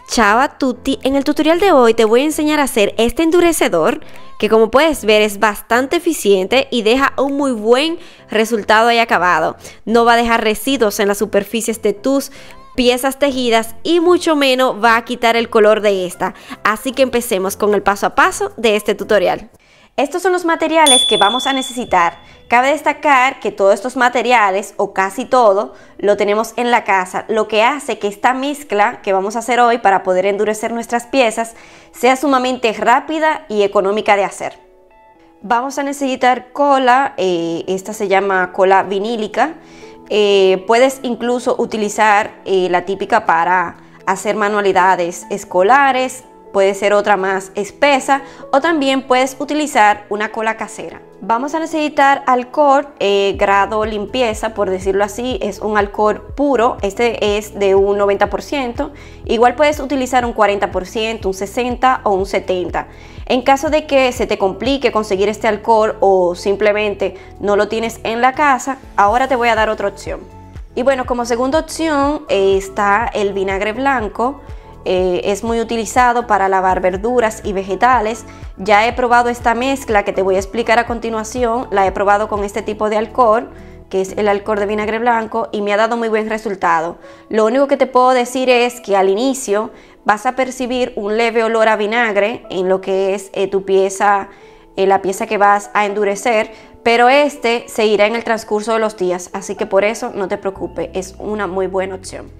Ciao a tutti, en el tutorial de hoy te voy a enseñar a hacer este endurecedor que, como puedes ver, es bastante eficiente y deja un muy buen resultado ahí acabado. No va a dejar residuos en las superficies de tus piezas tejidas y mucho menos va a quitar el color de esta. Así que empecemos con el paso a paso de este tutorial. Estos son los materiales que vamos a necesitar. Cabe destacar que todos estos materiales, o casi todo, lo tenemos en la casa, lo que hace que esta mezcla que vamos a hacer hoy para poder endurecer nuestras piezas sea sumamente rápida y económica de hacer. Vamos a necesitar cola, esta se llama cola vinílica. Puedes incluso utilizar la típica para hacer manualidades escolares. Puede ser otra más espesa o también puedes utilizar una cola casera. Vamos a necesitar alcohol grado limpieza, por decirlo así, es un alcohol puro, este es de un 90%, igual puedes utilizar un 40%, un 60% o un 70%. En caso de que se te complique conseguir este alcohol o simplemente no lo tienes en la casa, ahora te voy a dar otra opción. Y bueno, como segunda opción está el vinagre blanco. Es muy utilizado para lavar verduras y vegetales. Ya he probado esta mezcla que te voy a explicar a continuación, la he probado con este tipo de alcohol, que es el alcohol de vinagre blanco, y me ha dado muy buen resultado. Lo único que te puedo decir es que al inicio vas a percibir un leve olor a vinagre en lo que es tu pieza, la pieza que vas a endurecer, pero este se irá en el transcurso de los días, así que por eso no te preocupes, es una muy buena opción.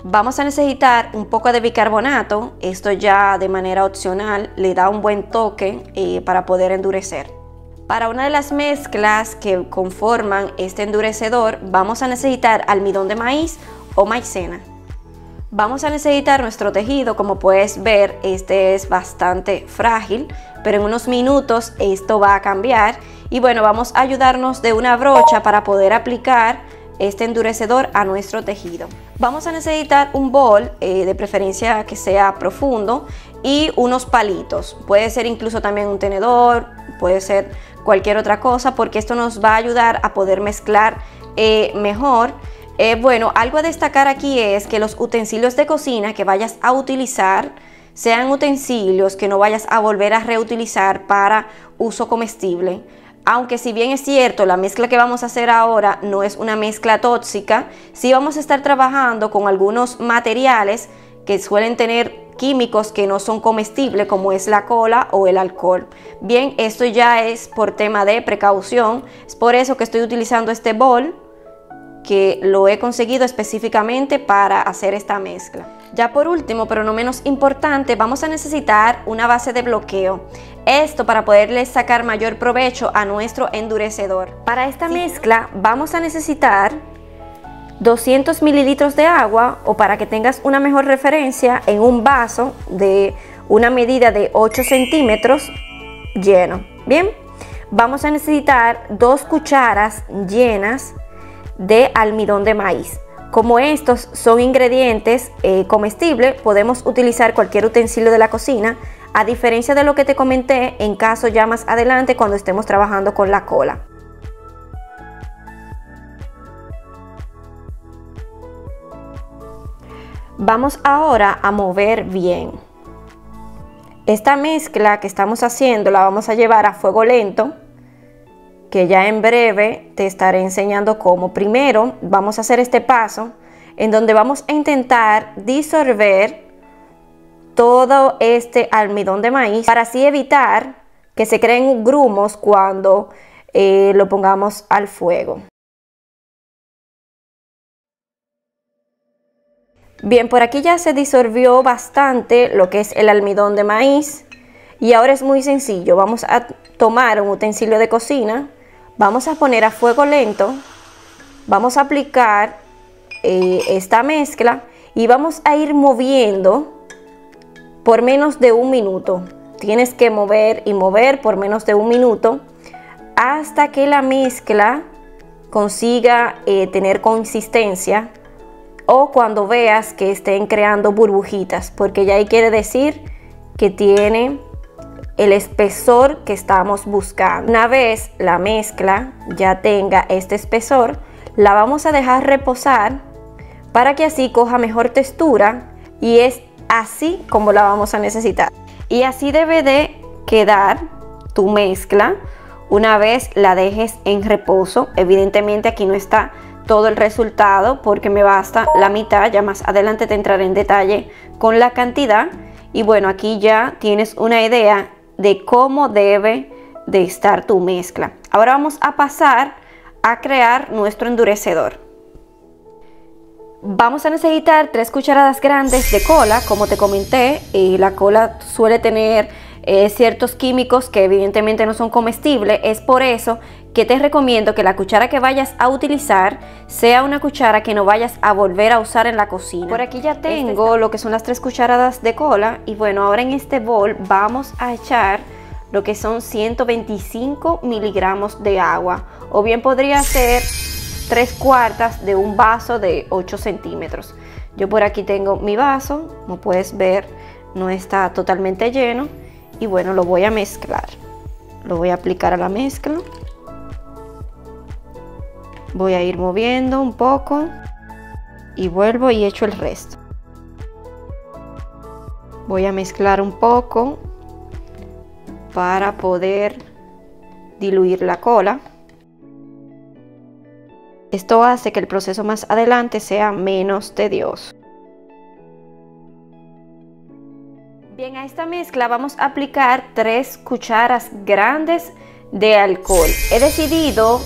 Vamos a necesitar un poco de bicarbonato, esto ya de manera opcional le da un buen toque para poder endurecer. Para una de las mezclas que conforman este endurecedor vamos a necesitar almidón de maíz o maicena. Vamos a necesitar nuestro tejido, como puedes ver este es bastante frágil, pero en unos minutos esto va a cambiar y bueno, vamos a ayudarnos de una brocha para poder aplicar este endurecedor a nuestro tejido. Vamos a necesitar un bol, de preferencia que sea profundo, y unos palitos. Puede ser incluso también un tenedor, puede ser cualquier otra cosa, porque esto nos va a ayudar a poder mezclar mejor. Bueno, algo a destacar aquí es que los utensilios de cocina que vayas a utilizar sean utensilios que no vayas a volver a reutilizar para uso comestible. Aunque si bien es cierto, la mezcla que vamos a hacer ahora no es una mezcla tóxica, sí vamos a estar trabajando con algunos materiales que suelen tener químicos que no son comestibles, como es la cola o el alcohol. Bien, esto ya es por tema de precaución, es por eso que estoy utilizando este bol, que lo he conseguido específicamente para hacer esta mezcla. Ya por último, pero no menos importante, vamos a necesitar una base de bloqueo. Esto para poderle sacar mayor provecho a nuestro endurecedor. Para esta mezcla vamos a necesitar 200 mililitros de agua, o para que tengas una mejor referencia, en un vaso de una medida de 8 centímetros lleno. Bien, vamos a necesitar 2 cucharas llenas de almidón de maíz. Como estos son ingredientes comestibles, podemos utilizar cualquier utensilio de la cocina, a diferencia de lo que te comenté en caso ya más adelante cuando estemos trabajando con la cola. Vamos ahora a mover bien. Esta mezcla que estamos haciendo la vamos a llevar a fuego lento, que ya en breve te estaré enseñando cómo. Primero vamos a hacer este paso en donde vamos a intentar disolver todo este almidón de maíz para así evitar que se creen grumos cuando lo pongamos al fuego. Bien, por aquí ya se disolvió bastante lo que es el almidón de maíz y ahora es muy sencillo. Vamos a tomar un utensilio de cocina, vamos a poner a fuego lento, vamos a aplicar esta mezcla y vamos a ir moviendo por menos de un minuto. Tienes que mover y mover por menos de un minuto hasta que la mezcla consiga tener consistencia, o cuando veas que estén creando burbujitas, porque ya ahí quiere decir que tiene el espesor que estamos buscando. Una vez la mezcla ya tenga este espesor, la vamos a dejar reposar para que así coja mejor textura y así como la vamos a necesitar. Y así debe de quedar tu mezcla una vez la dejes en reposo. Evidentemente aquí no está todo el resultado porque me basta la mitad, ya más adelante te entraré en detalle con la cantidad. Y bueno, aquí ya tienes una idea de cómo debe de estar tu mezcla. Ahora vamos a pasar a crear nuestro endurecedor. Vamos a necesitar 3 cucharadas grandes de cola. Como te comenté, la cola suele tener ciertos químicos que evidentemente no son comestibles. Es por eso que te recomiendo que la cuchara que vayas a utilizar sea una cuchara que no vayas a volver a usar en la cocina. Por aquí ya tengo lo que son las 3 cucharadas de cola. Y bueno, ahora en este bol vamos a echar lo que son 125 miligramos de agua, o bien podría ser 3/4 de un vaso de 8 centímetros. Yo por aquí tengo mi vaso, como puedes ver no está totalmente lleno. Y bueno, lo voy a mezclar, lo voy a aplicar a la mezcla, voy a ir moviendo un poco y vuelvo y echo el resto. Voy a mezclar un poco para poder diluir la cola. Esto hace que el proceso más adelante sea menos tedioso. Bien, a esta mezcla vamos a aplicar 3 cucharas grandes de alcohol. He decidido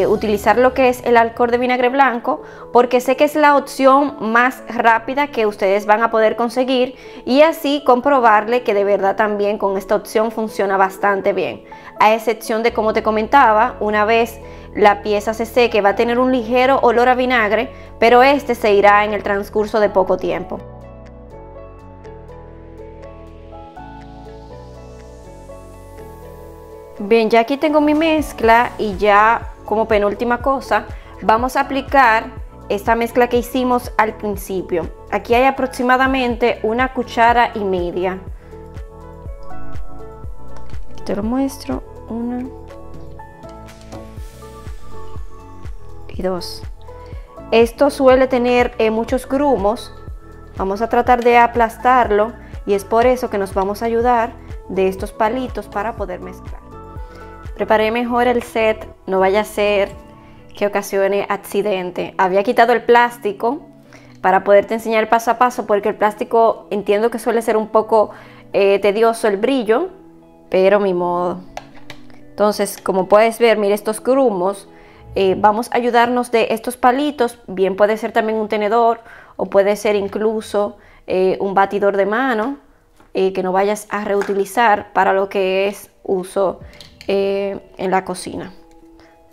utilizar lo que es el alcohol de vinagre blanco porque sé que es la opción más rápida que ustedes van a poder conseguir, y así comprobarle que de verdad también con esta opción funciona bastante bien. A excepción de, como te comentaba, una vez la pieza se seque va a tener un ligero olor a vinagre, pero este se irá en el transcurso de poco tiempo. Bien, ya aquí tengo mi mezcla y ya como penúltima cosa vamos a aplicar esta mezcla que hicimos al principio. Aquí hay aproximadamente 1,5 cucharas. Te lo muestro, 1 y 2. Esto suele tener muchos grumos. Vamos a tratar de aplastarlo y es por eso que nos vamos a ayudar de estos palitos para poder mezclar. Preparé mejor el set, no vaya a ser que ocasione accidente. Había quitado el plástico para poderte enseñar paso a paso, porque el plástico entiendo que suele ser un poco tedioso el brillo, pero mi modo. Entonces, como puedes ver, mira estos grumos. Vamos a ayudarnos de estos palitos. Bien puede ser también un tenedor o puede ser incluso un batidor de mano que no vayas a reutilizar para lo que es uso en la cocina.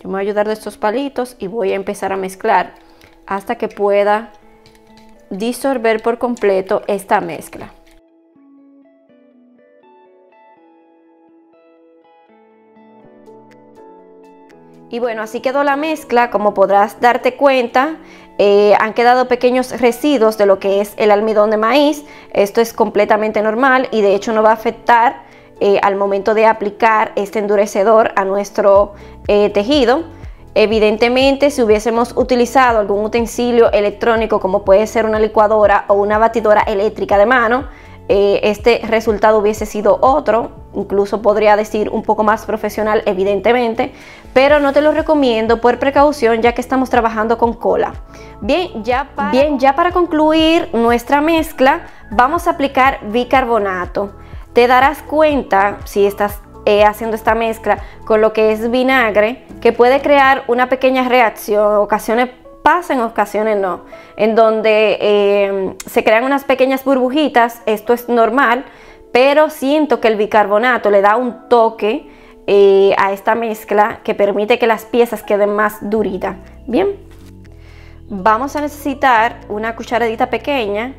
Yo me voy a ayudar de estos palitos y voy a empezar a mezclar hasta que pueda disolver por completo esta mezcla. Y bueno, así quedó la mezcla. Como podrás darte cuenta, han quedado pequeños residuos de lo que es el almidón de maíz. Esto es completamente normal y de hecho no va a afectar al momento de aplicar este endurecedor a nuestro tejido. Evidentemente, si hubiésemos utilizado algún utensilio electrónico como puede ser una licuadora o una batidora eléctrica de mano, este resultado hubiese sido otro, incluso podría decir un poco más profesional evidentemente, pero no te lo recomiendo por precaución ya que estamos trabajando con cola. Bien, ya para concluir nuestra mezcla vamos a aplicar bicarbonato. Te darás cuenta si estás haciendo esta mezcla con lo que es vinagre que puede crear una pequeña reacción. Ocasiones pasa, en ocasiones no, en donde se crean unas pequeñas burbujitas. Esto es normal, pero siento que el bicarbonato le da un toque a esta mezcla que permite que las piezas queden más duritas. Bien, vamos a necesitar una cucharadita pequeña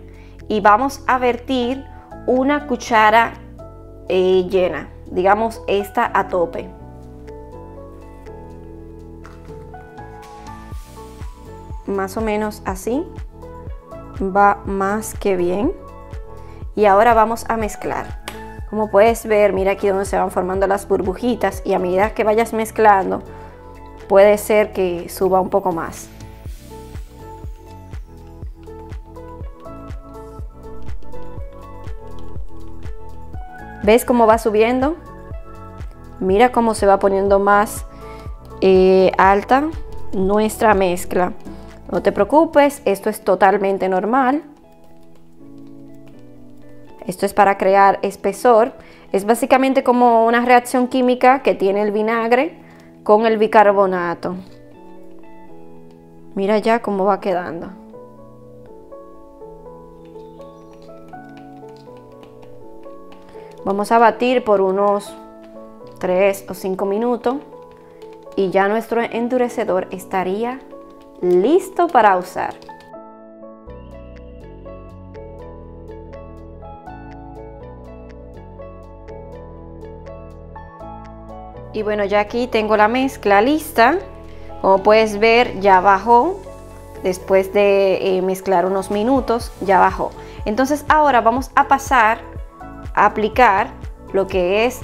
y vamos a vertir 1 cuchara llena, digamos esta a tope. Más o menos así, va más que bien. Y ahora vamos a mezclar. Como puedes ver, mira aquí donde se van formando las burbujitas, y a medida que vayas mezclando puede ser que suba un poco más. ¿Ves cómo va subiendo? Mira cómo se va poniendo más alta nuestra mezcla. No te preocupes, esto es totalmente normal. Esto es para crear espesor. Es básicamente como una reacción química que tiene el vinagre con el bicarbonato. Mira ya cómo va quedando. Vamos a batir por unos 3 o 5 minutos y ya nuestro endurecedor estaría listo para usar. Y bueno, ya aquí tengo la mezcla lista. Como puedes ver, ya bajó. Después de mezclar unos minutos, ya bajó. Entonces ahora vamos a pasar a aplicar lo que es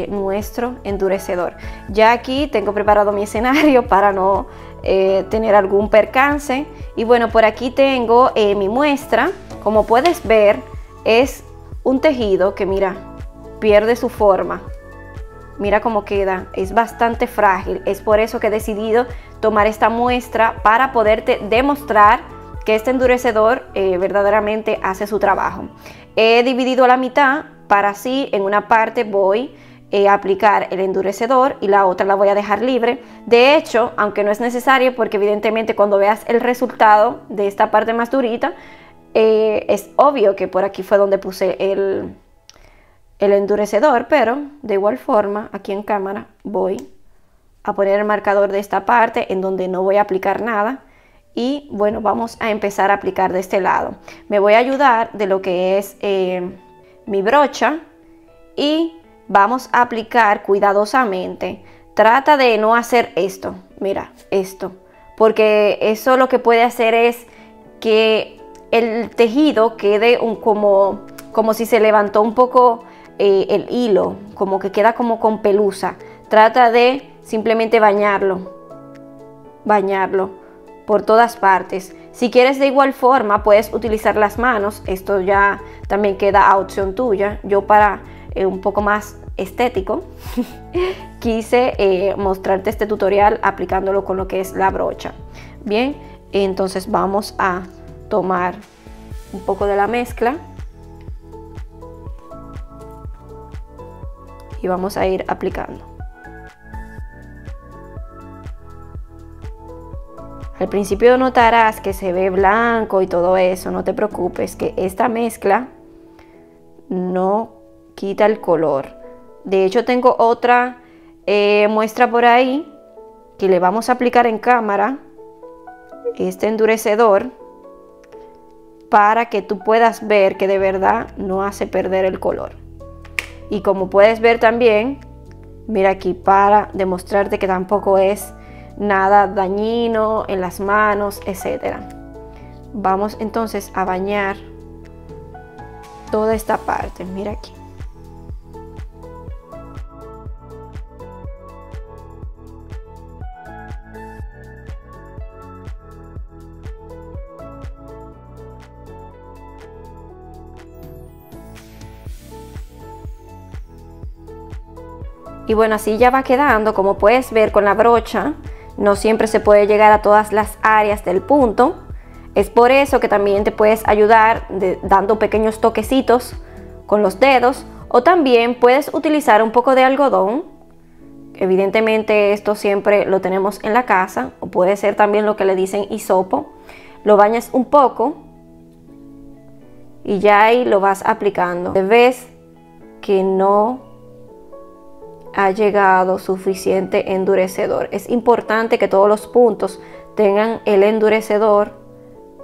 nuestro endurecedor. Ya aquí tengo preparado mi escenario para no tener algún percance. Y bueno, por aquí tengo mi muestra. Como puedes ver, es un tejido que, mira, pierde su forma. Mira cómo queda, es bastante frágil. Es por eso que he decidido tomar esta muestra para poderte demostrar que este endurecedor verdaderamente hace su trabajo. He dividido a la mitad para así en una parte voy a aplicar el endurecedor y la otra la voy a dejar libre. De hecho, aunque no es necesario, porque evidentemente cuando veas el resultado de esta parte más durita, es obvio que por aquí fue donde puse el endurecedor, pero de igual forma aquí en cámara voy a poner el marcador de esta parte en donde no voy a aplicar nada. Y bueno, vamos a empezar a aplicar de este lado. Me voy a ayudar de lo que es mi brocha y vamos a aplicar cuidadosamente. Trata de no hacer esto, mira, esto, porque eso lo que puede hacer es que el tejido quede como si se levantó un poco el hilo, como que queda como con pelusa. Trata de simplemente bañarlo por todas partes. Si quieres de igual forma puedes utilizar las manos, esto ya también queda a opción tuya. Yo para un poco más estético quise mostrarte este tutorial aplicándolo con lo que es la brocha. Bien, entonces vamos a tomar un poco de la mezcla y vamos a ir aplicando. Al principio notarás que se ve blanco y todo eso, no te preocupes, que esta mezcla no quita el color. De hecho tengo otra muestra por ahí que le vamos a aplicar en cámara este endurecedor para que tú puedas ver que de verdad no hace perder el color. Y como puedes ver también, mira aquí para demostrarte que tampoco es nada dañino en las manos, etcétera. Vamos entonces a bañar toda esta parte, mira aquí. Y bueno, así ya va quedando. Como puedes ver con la brocha, no siempre se puede llegar a todas las áreas del punto. Es por eso que también te puedes ayudar dando pequeños toquecitos con los dedos, o también puedes utilizar un poco de algodón. Evidentemente esto siempre lo tenemos en la casa, o puede ser también lo que le dicen hisopo. Lo bañas un poco y ya ahí lo vas aplicando. Ves que no ha llegado suficiente endurecedor. Es importante que todos los puntos tengan el endurecedor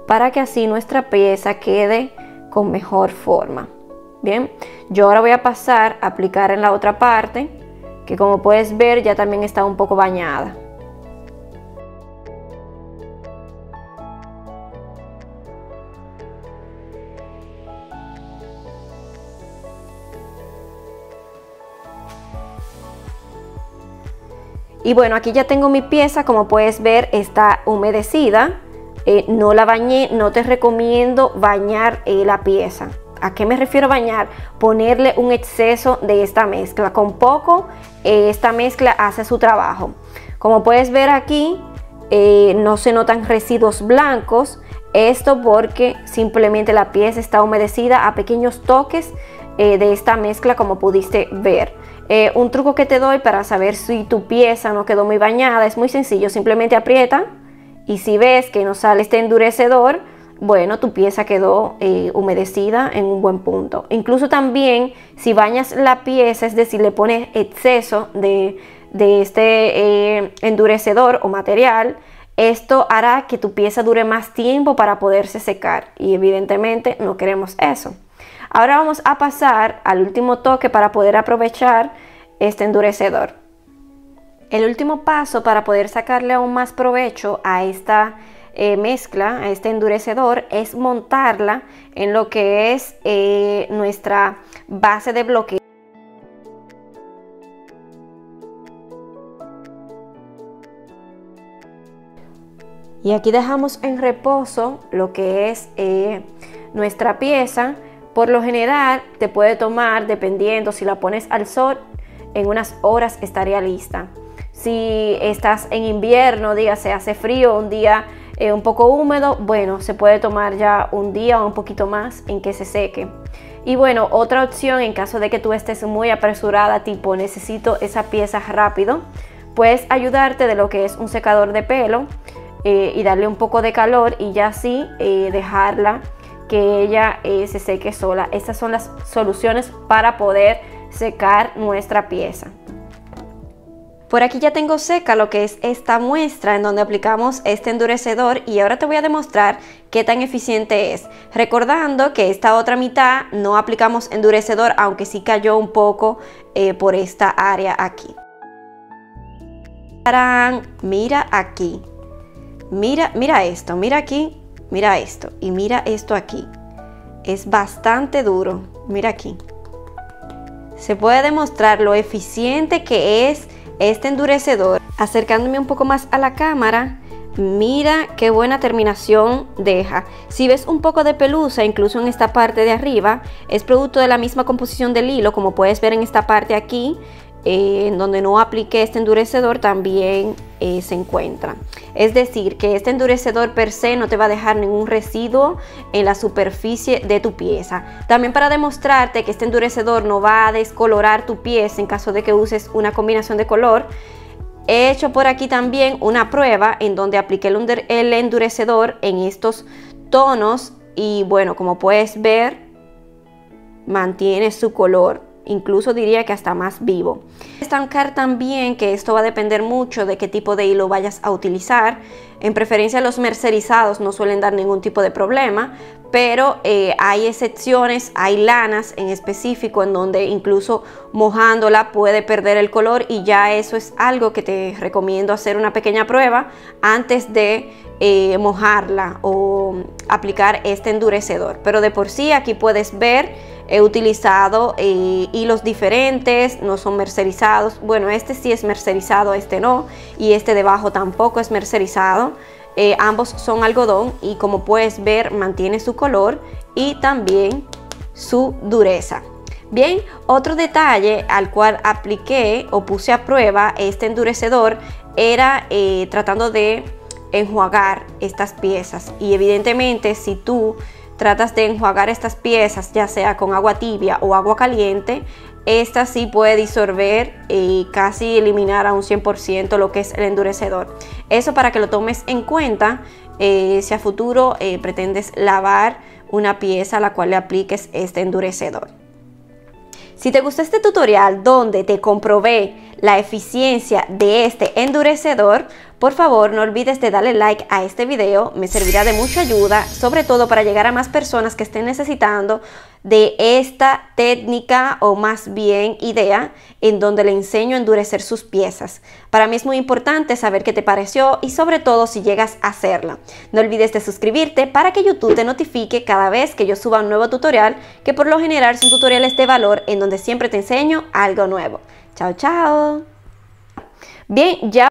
para que así nuestra pieza quede con mejor forma. Bien, yo ahora voy a pasar a aplicar en la otra parte, que como puedes ver ya también está un poco bañada. Y bueno, aquí ya tengo mi pieza, como puedes ver está humedecida. No la bañé, no te recomiendo bañar la pieza. ¿A qué me refiero a bañar? Ponerle un exceso de esta mezcla. Con poco, esta mezcla hace su trabajo. Como puedes ver aquí, no se notan residuos blancos. Esto porque simplemente la pieza está humedecida a pequeños toques de esta mezcla, como pudiste ver. Un truco que te doy para saber si tu pieza no quedó muy bañada es muy sencillo. Simplemente aprieta y si ves que no sale este endurecedor, bueno, tu pieza quedó humedecida en un buen punto. Incluso también si bañas la pieza, es decir, le pones exceso de este endurecedor o material, esto hará que tu pieza dure más tiempo para poderse secar y evidentemente no queremos eso. Ahora vamos a pasar al último toque para poder aprovechar este endurecedor. El último paso para poder sacarle aún más provecho a esta mezcla, a este endurecedor, es montarla en lo que es nuestra base de bloqueo. Y aquí dejamos en reposo lo que es nuestra pieza. Por lo general te puede tomar, dependiendo si la pones al sol, en unas horas estaría lista. Si estás en invierno, dígase hace frío, un día un poco húmedo, bueno, se puede tomar ya un día o un poquito más en que se seque. Y bueno, otra opción en caso de que tú estés muy apresurada, tipo necesito esa pieza rápido, puedes ayudarte de lo que es un secador de pelo y darle un poco de calor y ya así dejarla que ella se seque sola. Estas son las soluciones para poder secar nuestra pieza. Por aquí ya tengo seca lo que es esta muestra en donde aplicamos este endurecedor y ahora te voy a demostrar qué tan eficiente es. Recordando que esta otra mitad no aplicamos endurecedor, aunque sí cayó un poco por esta área aquí. Mira aquí. Mira esto, mira aquí, mira esto y mira esto aquí. Es bastante duro, mira aquí. Se puede demostrar lo eficiente que es este endurecedor. Acercándome un poco más a la cámara, mira qué buena terminación deja. Si ves un poco de pelusa, incluso en esta parte de arriba, es producto de la misma composición del hilo, como puedes ver en esta parte aquí. En donde no apliqué este endurecedor también se encuentra. Es decir, que este endurecedor per se no te va a dejar ningún residuo en la superficie de tu pieza. También para demostrarte que este endurecedor no va a descolorar tu pieza en caso de que uses una combinación de color, he hecho por aquí también una prueba en donde apliqué el endurecedor en estos tonos y bueno, como puedes ver, mantiene su color. Incluso diría que hasta más vivo. Destacar también que esto va a depender mucho de qué tipo de hilo vayas a utilizar. En preferencia los mercerizados no suelen dar ningún tipo de problema, pero hay excepciones, hay lanas en específico en donde incluso mojándola puede perder el color y ya eso es algo que te recomiendo hacer una pequeña prueba antes de mojarla o aplicar este endurecedor. Pero de por sí aquí puedes ver, he utilizado hilos diferentes, no son mercerizados. Bueno, este sí es mercerizado, este no, y este debajo tampoco es mercerizado. Ambos son algodón y como puedes ver mantiene su color y también su dureza. Bien, otro detalle al cual apliqué o puse a prueba este endurecedor era tratando de enjuagar estas piezas, y evidentemente si tú tratas de enjuagar estas piezas ya sea con agua tibia o agua caliente, esta sí puede disolver y casi eliminar a un 100% lo que es el endurecedor. Eso para que lo tomes en cuenta si a futuro pretendes lavar una pieza a la cual le apliques este endurecedor. Si te gustó este tutorial donde te comprobé la eficiencia de este endurecedor, por favor no olvides de darle like a este video, me servirá de mucha ayuda, sobre todo para llegar a más personas que estén necesitando de esta técnica o más bien idea en donde le enseño a endurecer sus piezas. Para mí es muy importante saber qué te pareció y sobre todo si llegas a hacerla. No olvides de suscribirte para que YouTube te notifique cada vez que yo suba un nuevo tutorial, que por lo general son tutoriales de valor en donde siempre te enseño algo nuevo. Chao, chao. Bien, ya